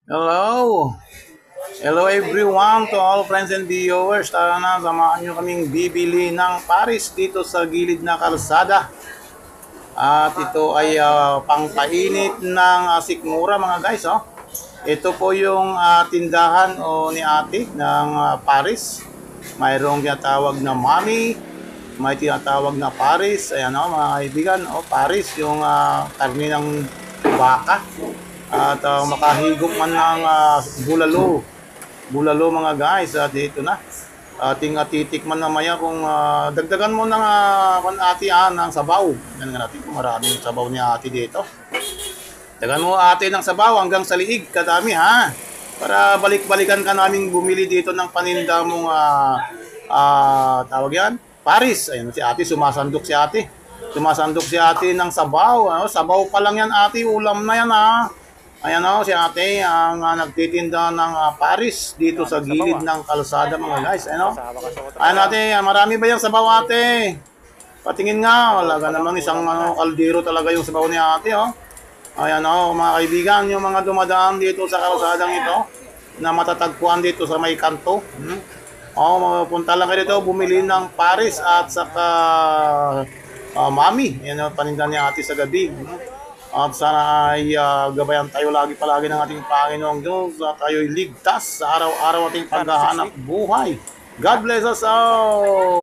Hello! Hello everyone to all friends and viewers. Tara na, samahan nyo kaming bibili ng Paris dito sa gilid na kalsada. At ito ay pangpainit ng sikmura mga guys. Oh. Ito po yung tindahan ni ate ng Paris. Mayroong tinatawag na Mami. May tinatawag na Paris. Ayan mga kaibigan. Paris yung karne ng baka. At makahigop man ng bulalo. Bulalo mga guys. At dito na. Ating titikman na maya kung dagdagan mo ng ate ng sabaw. Yan nga natin kung maraming sabaw ni ate dito. Dagdagan mo ate ng sabaw hanggang sa liig. Kadami ha. Para balik-balikan ka naming bumili dito ng paninda mong tawag yan. Paris. Ayun si ate. Sumasandok si ate. Sumasandok si ate ng sabaw. Sabaw pa lang yan ate. Ulam na yan ha. Ayan si ate ang nagtitinda ng Paris dito sa gilid ng kalsada mga guys. Ayan ate, marami ba yung sabaw ate? Patingin nga, wala ka naman isang kaldero talaga yung sabaw ni ate. Ayan mga kaibigan, yung mga dumadaan dito sa kalsadang ito na matatagpuan dito sa may kanto. Punta lang kayo dito, bumili ng Paris at saka Mami. Yan ang paninda ni ate sa gabi. At sana ay gabayan tayo palagi ng ating Panginoong Diyos at tayo'y ligtas sa araw-araw ating paghahanap buhay. God bless us all!